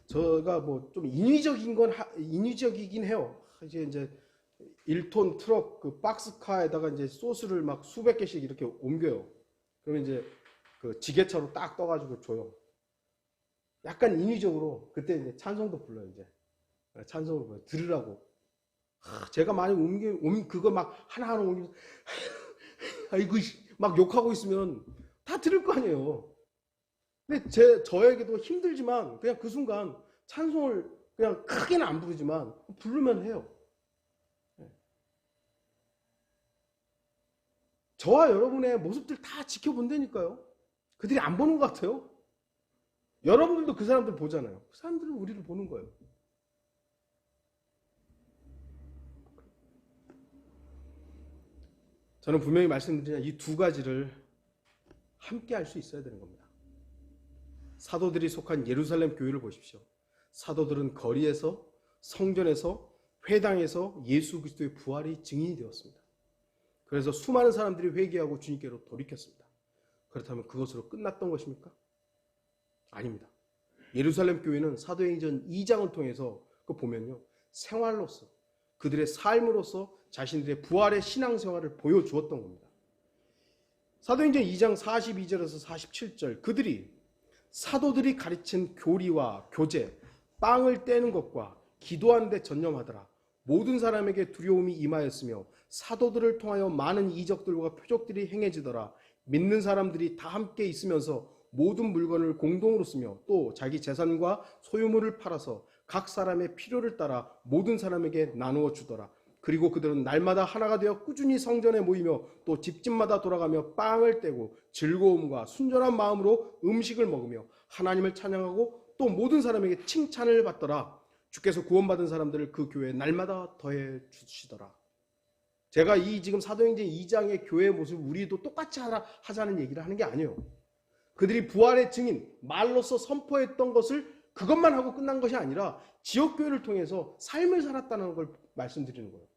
제가 좀 인위적이긴 해요. 이제 1톤 트럭 그 박스카에다가 이제 소스를 막 수백 개씩 이렇게 옮겨요. 그러면 이제 그 지게차로 딱 떠가지고 줘요. 약간 인위적으로 그때 이제 찬송도 불러요. 이제 찬송을 불러요. 들으라고. 제가 많이 그거 막 하나하나 옮기면서 아이고 막 욕하고 있으면 다 들을 거 아니에요. 근데 저에게도 힘들지만 그냥 그 순간 찬송을 그냥 크게는 안 부르지만 부르면 해요. 저와 여러분의 모습들 다 지켜본다니까요. 그들이 안 보는 것 같아요. 여러분들도 그 사람들 보잖아요. 그 사람들은 우리를 보는 거예요. 저는 분명히 말씀드리냐, 이 두 가지를 함께 할 수 있어야 되는 겁니다. 사도들이 속한 예루살렘 교회를 보십시오. 사도들은 거리에서, 성전에서, 회당에서 예수 그리스도의 부활이 증인이 되었습니다. 그래서 수많은 사람들이 회개하고 주님께로 돌이켰습니다. 그렇다면 그것으로 끝났던 것입니까? 아닙니다. 예루살렘 교회는 사도행전 2장을 통해서 보면요, 생활로서, 그들의 삶으로서 자신들의 부활의 신앙생활을 보여주었던 겁니다. 사도행전 2장 42절에서 47절, 사도들이 가르친 교리와 교제, 빵을 떼는 것과 기도하는 데 전념하더라. 모든 사람에게 두려움이 임하였으며 사도들을 통하여 많은 이적들과 표적들이 행해지더라. 믿는 사람들이 다 함께 있으면서 모든 물건을 공동으로 쓰며 또 자기 재산과 소유물을 팔아서 각 사람의 필요를 따라 모든 사람에게 나누어 주더라. 그리고 그들은 날마다 하나가 되어 꾸준히 성전에 모이며 또 집집마다 돌아가며 빵을 떼고 즐거움과 순전한 마음으로 음식을 먹으며 하나님을 찬양하고 또 모든 사람에게 칭찬을 받더라. 주께서 구원받은 사람들을 그 교회에 날마다 더해 주시더라. 제가 지금 사도행전 2장의 교회의 모습을 우리도 똑같이 하자는 얘기를 하는 게 아니에요. 그들이 부활의 증인, 말로서 선포했던 것을 그것만 하고 끝난 것이 아니라 지역교회를 통해서 삶을 살았다는 걸 말씀드리는 거예요.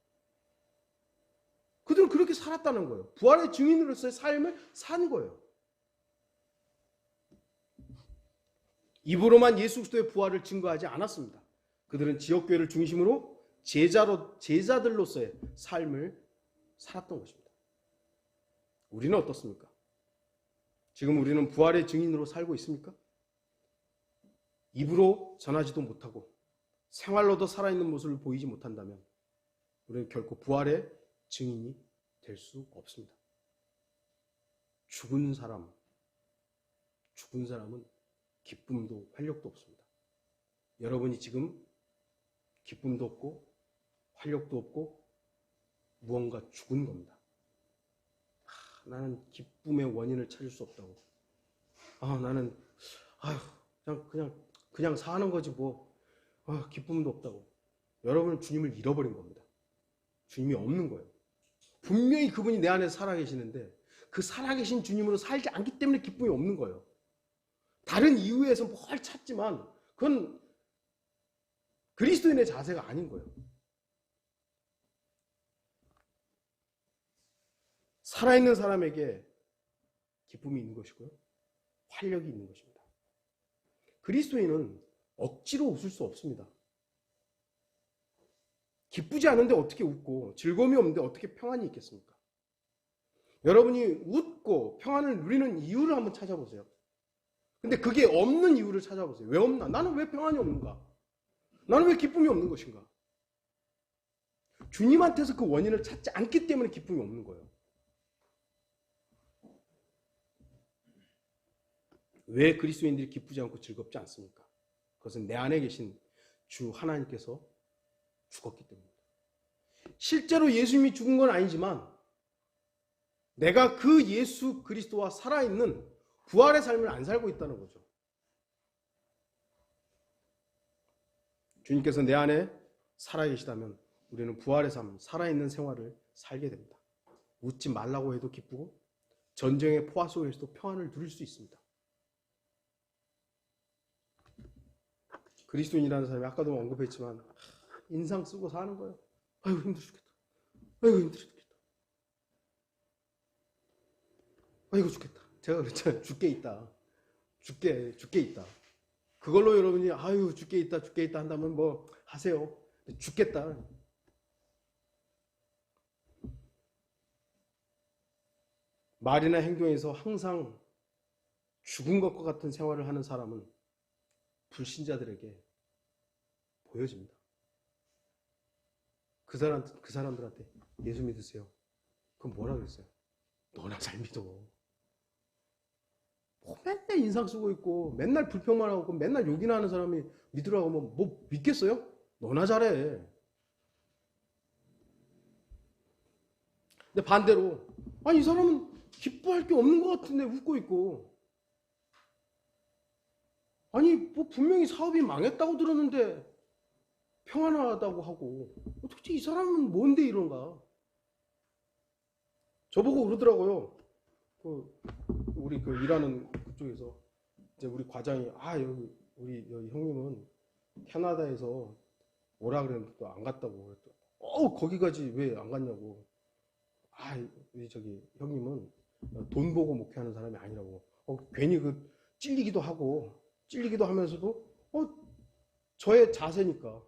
그들은 그렇게 살았다는 거예요. 부활의 증인으로서의 삶을 산 거예요. 입으로만 예수 그리스도의 부활을 증거하지 않았습니다. 그들은 지역교회를 중심으로 제자들로서의 삶을 살았던 것입니다. 우리는 어떻습니까? 지금 우리는 부활의 증인으로 살고 있습니까? 입으로 전하지도 못하고 생활로도 살아있는 모습을 보이지 못한다면 우리는 결코 부활의 증인이 될 수 없습니다. 죽은 사람은 기쁨도 활력도 없습니다. 여러분이 지금 기쁨도 없고 활력도 없고 무언가 죽은 겁니다. 나는 기쁨의 원인을 찾을 수 없다고. 나는 그냥 사는 거지 뭐. 기쁨도 없다고. 여러분은 주님을 잃어버린 겁니다. 주님이 없는 거예요. 분명히 그분이 내 안에 살아계시는데 그 살아계신 주님으로 살지 않기 때문에 기쁨이 없는 거예요. 다른 이유에서 뭘 찾지만 그건 그리스도인의 자세가 아닌 거예요. 살아있는 사람에게 기쁨이 있는 것이고요. 활력이 있는 것입니다. 그리스도인은 억지로 웃을 수 없습니다. 기쁘지 않은데 어떻게 웃고 즐거움이 없는데 어떻게 평안이 있겠습니까? 여러분이 웃고 평안을 누리는 이유를 한번 찾아보세요. 근데 그게 없는 이유를 찾아보세요. 왜 없나? 나는 왜 평안이 없는가? 나는 왜 기쁨이 없는 것인가? 주님한테서 그 원인을 찾지 않기 때문에 기쁨이 없는 거예요. 왜 그리스도인들이 기쁘지 않고 즐겁지 않습니까? 그것은 내 안에 계신 주 하나님께서 죽었기 때문입니다. 실제로 예수님이 죽은 건 아니지만 내가 그 예수 그리스도와 살아있는 부활의 삶을 안 살고 있다는 거죠. 주님께서 내 안에 살아계시다면 우리는 부활의 삶, 살아있는 생활을 살게 됩니다. 웃지 말라고 해도 기쁘고 전쟁의 포화 속에서도 평안을 누릴 수 있습니다. 그리스도인이라는 사람이 아까도 언급했지만 인상 쓰고 사는 거예요. 아이고 힘들어 죽겠다. 아이고 힘들어 죽겠다. 아이고 죽겠다. 제가 그랬잖아요. 죽게 있다. 죽게 있다. 그걸로 여러분이 아유 죽게 있다 한다면 뭐 하세요. 죽겠다. 말이나 행동에서 항상 죽은 것과 같은 생활을 하는 사람은 불신자들에게 보여집니다. 그 사람들한테 예수 믿으세요. 그럼 뭐라 그랬어요? 너나 잘 믿어. 뭐 맨날 인상 쓰고 있고 맨날 불평만 하고 맨날 욕이나 하는 사람이 믿으라고 하면 뭐 믿겠어요? 너나 잘해. 근데 반대로 아니 이 사람은 기뻐할 게 없는 것 같은데 웃고 있고 아니 뭐 분명히 사업이 망했다고 들었는데 평안하다고 하고 도대체 이 사람은 뭔데 이런가? 저보고 그러더라고요. 우리 일하는 그쪽에서 이제 우리 과장이 여기 우리 형님은 캐나다에서 오라 그랬는데 또 안 갔다고. 거기까지 왜 안 갔냐고. 우리 저기 형님은 돈 보고 목회하는 사람이 아니라고. 괜히 찔리기도 하면서도 저의 자세니까.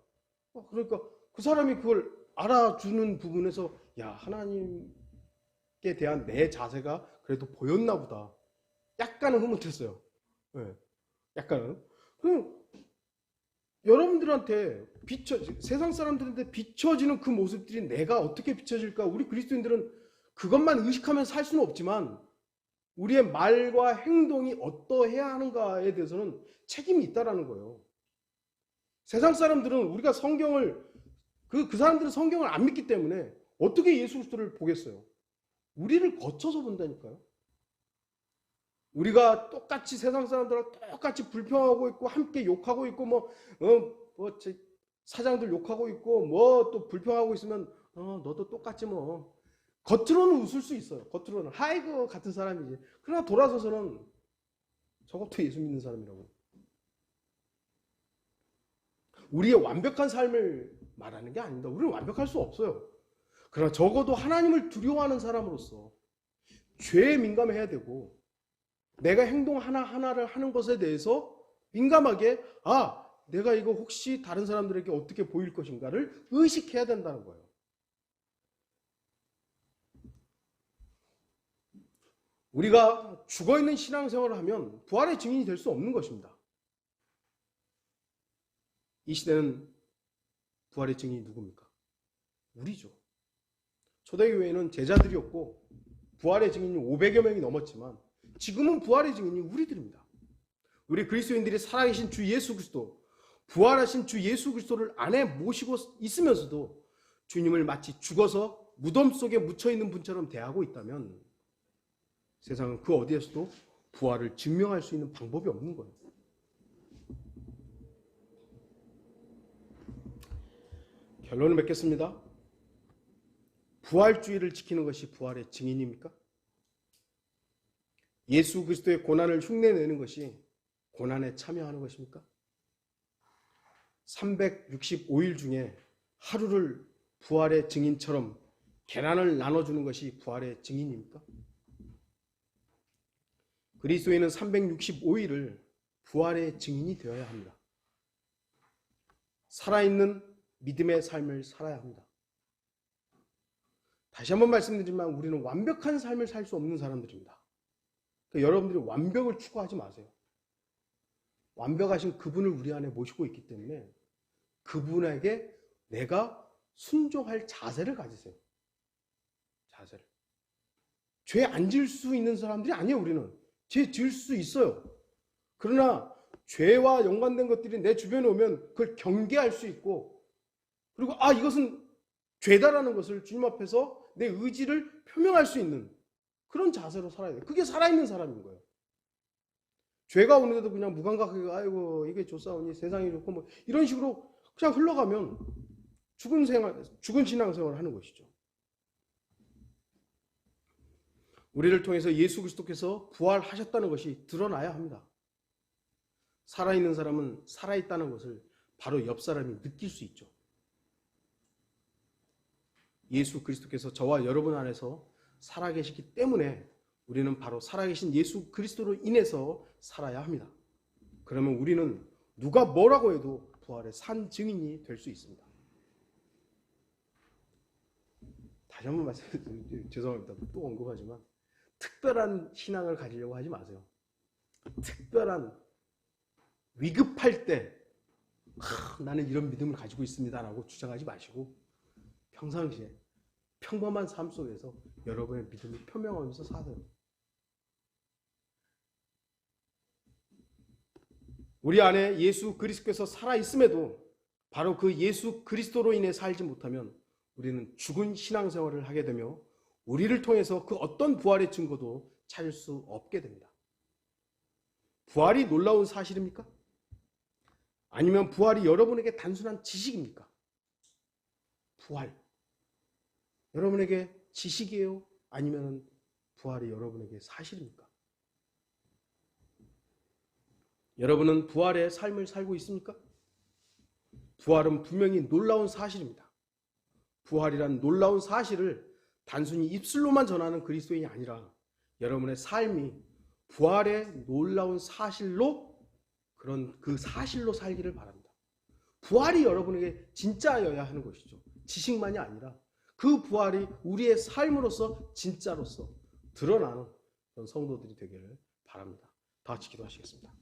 그러니까 그 사람이 그걸 알아주는 부분에서 야 하나님께 대한 내 자세가 그래도 보였나 보다. 약간은 흐뭇했어요. 네, 약간은. 여러분들한테 세상 사람들한테 비춰지는 그 모습들이 내가 어떻게 비춰질까? 우리 그리스도인들은 그것만 의식하면 살 수는 없지만 우리의 말과 행동이 어떠해야 하는가에 대해서는 책임이 있다라는 거예요. 세상 사람들은 우리가 성경을 그 사람들은 성경을 안 믿기 때문에 어떻게 예수 그리스도를 보겠어요? 우리를 거쳐서 본다니까요. 우리가 똑같이 세상 사람들하고 똑같이 불평하고 있고 함께 욕하고 있고 사장들 욕하고 있고 또 불평하고 있으면 너도 똑같지 뭐. 겉으로는 웃을 수 있어요. 겉으로는 아이고 같은 사람이지. 그러나 돌아서서는 저것도 예수 믿는 사람이라고. 우리의 완벽한 삶을 말하는 게 아닙니다. 우리는 완벽할 수 없어요. 그러나 적어도 하나님을 두려워하는 사람으로서 죄에 민감해야 되고 내가 행동 하나하나를 하는 것에 대해서 민감하게 내가 이거 혹시 다른 사람들에게 어떻게 보일 것인가를 의식해야 된다는 거예요. 우리가 죽어있는 신앙생활을 하면 부활의 증인이 될 수 없는 것입니다. 이 시대는 부활의 증인이 누굽니까? 우리죠. 초대교회에는 제자들이었고 부활의 증인이 500여 명이 넘었지만 지금은 부활의 증인이 우리들입니다. 우리 그리스도인들이 살아계신 주 예수 그리스도, 부활하신 주 예수 그리스도를 안에 모시고 있으면서도 주님을 마치 죽어서 무덤 속에 묻혀있는 분처럼 대하고 있다면 세상은 그 어디에서도 부활을 증명할 수 있는 방법이 없는 거예요. 결론을 맺겠습니다. 부활주의를 지키는 것이 부활의 증인입니까? 예수 그리스도의 고난을 흉내내는 것이 고난에 참여하는 것입니까? 365일 중에 하루를 부활의 증인처럼 계란을 나눠주는 것이 부활의 증인입니까? 그리스도인은 365일을 부활의 증인이 되어야 합니다. 살아있는 믿음의 삶을 살아야 합니다. 다시 한번 말씀드리지만 우리는 완벽한 삶을 살 수 없는 사람들입니다. 그러니까 여러분들이 완벽을 추구하지 마세요. 완벽하신 그분을 우리 안에 모시고 있기 때문에 그분에게 내가 순종할 자세를 가지세요. 자세를. 죄 안 지을 수 있는 사람들이 아니에요. 우리는 죄 지을 수 있어요. 그러나 죄와 연관된 것들이 내 주변에 오면 그걸 경계할 수 있고, 그리고 이것은 죄다라는 것을 주님 앞에서 내 의지를 표명할 수 있는 그런 자세로 살아야 돼요. 그게 살아있는 사람인 거예요. 죄가 오는데도 그냥 무감각하게 아이고 이게 좋사오니 세상이 좋고 뭐 이런 식으로 그냥 흘러가면 죽은 신앙생활을 하는 것이죠. 우리를 통해서 예수 그리스도께서 부활하셨다는 것이 드러나야 합니다. 살아있는 사람은 살아있다는 것을 바로 옆 사람이 느낄 수 있죠. 예수 그리스도께서 저와 여러분 안에서 살아계시기 때문에 우리는 바로 살아계신 예수 그리스도로 인해서 살아야 합니다. 그러면 우리는 누가 뭐라고 해도 부활의 산 증인이 될 수 있습니다. 다시 한번 말씀드리면 죄송합니다. 또 언급하지만 특별한 신앙을 가지려고 하지 마세요. 특별한 위급할 때 나는 이런 믿음을 가지고 있습니다 라고 주장하지 마시고 평상시에 평범한 삶 속에서 여러분의 믿음을 표명하면서 사세요. 우리 안에 예수 그리스도께서 살아있음에도 바로 그 예수 그리스도로 인해 살지 못하면 우리는 죽은 신앙생활을 하게 되며 우리를 통해서 그 어떤 부활의 증거도 찾을 수 없게 됩니다. 부활이 놀라운 사실입니까? 아니면 부활이 여러분에게 단순한 지식입니까? 부활. 여러분에게 지식이에요? 아니면 부활이 여러분에게 사실입니까? 여러분은 부활의 삶을 살고 있습니까? 부활은 분명히 놀라운 사실입니다. 부활이란 놀라운 사실을 단순히 입술로만 전하는 그리스도인이 아니라 여러분의 삶이 부활의 놀라운 사실로 그 사실로 살기를 바랍니다. 부활이 여러분에게 진짜여야 하는 것이죠. 지식만이 아니라 그 부활이 우리의 삶으로서 진짜로서 드러나는 그런 성도들이 되기를 바랍니다. 다 같이 기도하시겠습니다.